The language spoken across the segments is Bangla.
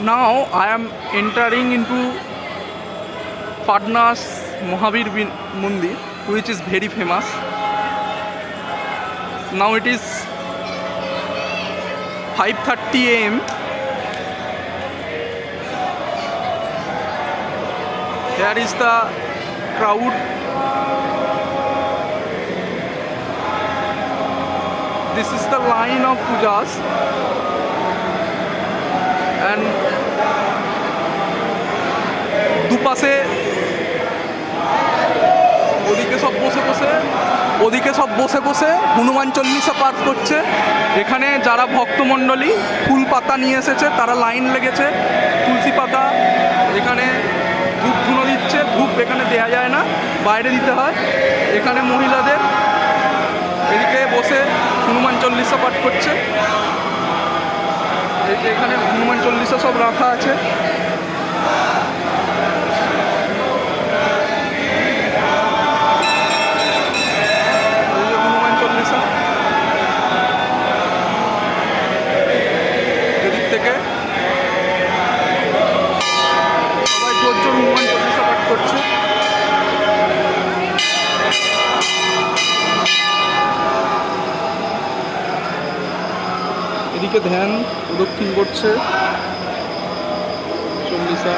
Now I am entering into Patna's Mahavir Mandir, which is very famous. Now it is 5:30 a.m. Here is the crowd. This is the line of pujas, and দুপাশে ওদিকে সব বসে বসে হনুমান চল্লিশা পাঠ করছে। এখানে যারা ভক্তমণ্ডলী ফুল পাতা নিয়ে এসেছে তারা লাইন লেগেছে, তুলসী পাতা। এখানে ধূপ ধুনো দিচ্ছে। ধূপ এখানে দেয়া যায় না, বাইরে দিতে হয়। এখানে মহিলাদের এদিকে বসে হনুমান চল্লিশা পাঠ করছে। এই যে এখানে হনুমান চল্লিশা সব রাখা আছে। হনুমান চল্লিশা এদিক থেকে সবাই জোর জোর হনুমান চল্লিশা পাঠ করছে। এদিকে ধ্যান প্রদক্ষিণ করছে চল্লিশা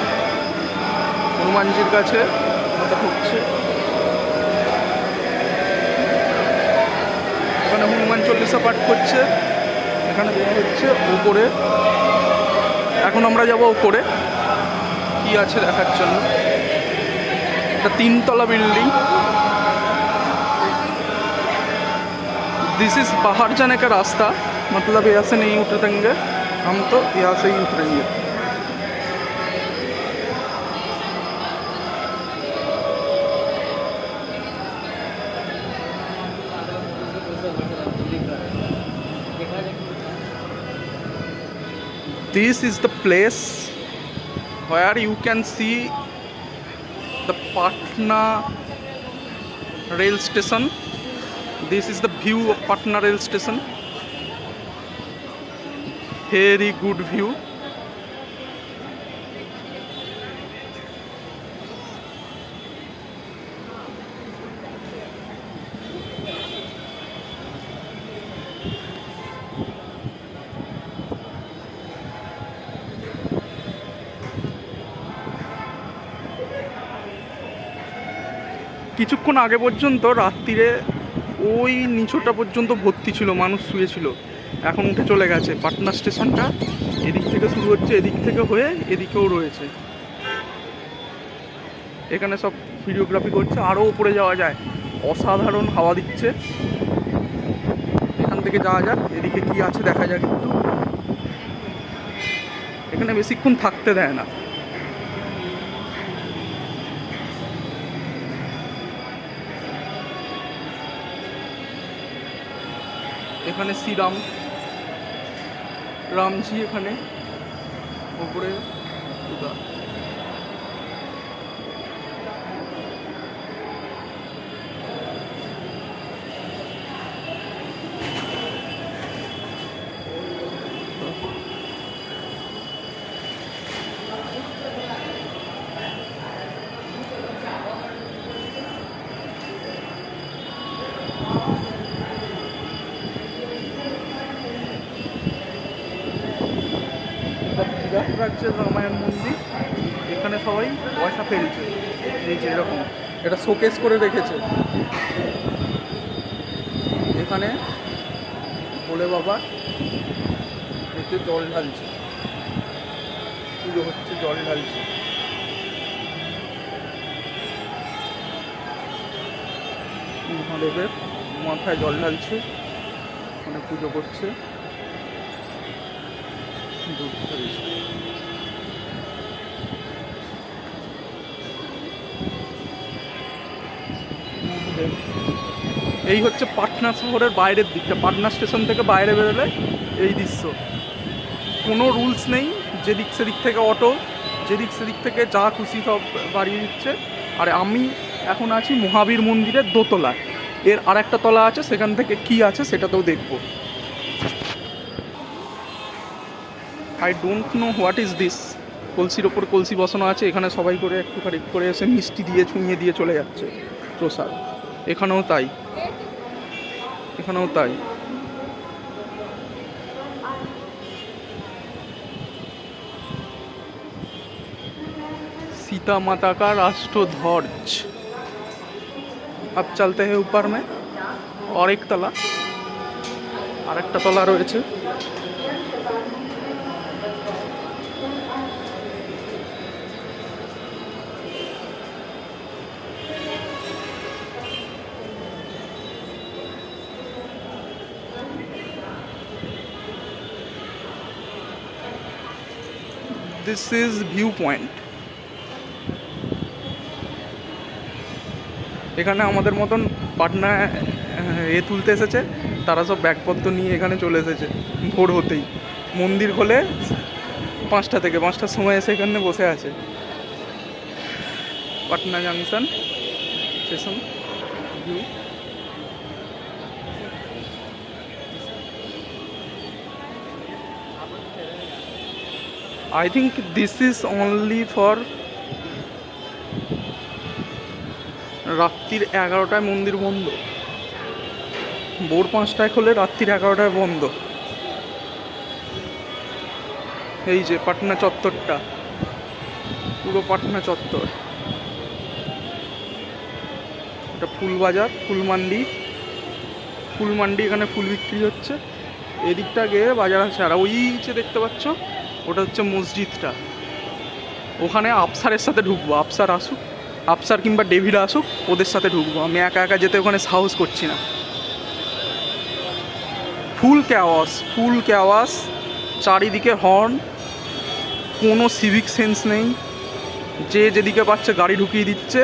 হনুমানজির কাছে মাথা ঠুকছে। এখানে হনুমান চল্লিশা পাঠ করছে। এখানে দেওয়া হচ্ছে উপরে। এখন আমরা যাব উপরে, কি আছে দেখার জন্য। এটা 3 তলা बिल्डिंग। दिस इज बाहर जाने का रास्ता, मतलब यहाँ से नहीं उतरेंगे हम, तो यहाँ से ही उतरेंगे। This is the place where you can see the Patna rail station. This is the view of Patna rail station. Very good view. কিছুক্ষণ আগে পর্যন্ত রাত্রিরে ওই নিচুটা পর্যন্ত ভর্তি ছিল, মানুষ শুয়েছিল। এখন উঠে চলে গেছে। পাটনা স্টেশনটা এদিক থেকে শুরু হচ্ছে, এদিক থেকে হয়ে এদিকেও রয়েছে। এখানে সব ভিডিওগ্রাফি করছে। আরও উপরে যাওয়া যায়, অসাধারণ হাওয়া দিচ্ছে। এখান থেকে যাওয়া যাক, এদিকে কি আছে দেখা যাক একটু। এখানে বেশিক্ষণ থাকতে দেয় না। এখানে শ্রীরাম রামজি এখানে উপরে পূজা। রাজ্যের রামায়ণ মন্দির। এখানে সবাই পয়সা ফেলছে, এই যে এরকম এটা শোকেস করে রেখেছে। এখানে ভোলে বাবা এতে জল ঢালছে, পুজো হচ্ছে, জল ঢালছে। মহাদেবের মাথায় জল ঢালছে, ওখানে পুজো করছে। এই হচ্ছে পাটনা শহরের বাইরের দিকটা। পাটনা স্টেশন থেকে বাইরে বেরোলে এই দৃশ্য। কোনো রুলস নেই, যেদিক সেদিক থেকে অটো, যেদিক সেদিক থেকে যা খুশি সব বাড়িয়ে দিচ্ছে। আর আমি এখন আছি মহাবীর মন্দিরের দোতলায়। এর আর একটা তলা আছে, সেখান থেকে কি আছে সেটাতেও দেখব। I don't know what is this. কলসির ওপর কলসি বসানো আছে, এখানে সবাই করে একটুখানি করে এসে মিষ্টি দিয়ে ছুঁয়ে দিয়ে চলে যাচ্ছে প্রসাদ। এখানেও তাই, এখানেও তাই। सीता माता का राष्ट्रध्वज। अब चलते हैं ऊपर में, और एक तला, और एक तला রয়েছে। This is view point. এখানে আমাদের মতন পাটনা তুলতে এসেছে, তারা সব ব্যাগপত্র নিয়ে এখানে চলে এসেছে ভোর হতেই। মন্দির খোলে 5টা থেকে, 5টার সময় এসে এখানে বসে আছে। Patna junction station view. I think this is only for রাত্রির 11টায় মন্দির বন্ধ, ভোর 5টায় খোলে, রাত্রির 11টায় বন্ধ। এই যে পাটনা চত্বরটা, পুরো পাটনা চত্বর। এটা ফুল বাজার, ফুল মান্ডি, ফুল মান্ডি, এখানে ফুল বিক্রি হচ্ছে। এদিকটা গিয়ে বাজার আছে। আর ওই যে দেখতে পাচ্ছ, ওটা হচ্ছে মসজিদটা। ওখানে আফসারের সাথে ঢুকবো, আফসার আসুক, আফসার কিংবা ডেভিড আসুক, ওদের সাথে ঢুকবো। আমি একা একা যেতে ওখানে সাহস করছি না। ফুল ক্যাওয়াস, ফুল ক্যাওয়াস, চারিদিকে হর্ন, কোনো সিভিক সেন্স নেই। যে যেদিকে পাচ্ছে গাড়ি ঢুকিয়ে দিচ্ছে।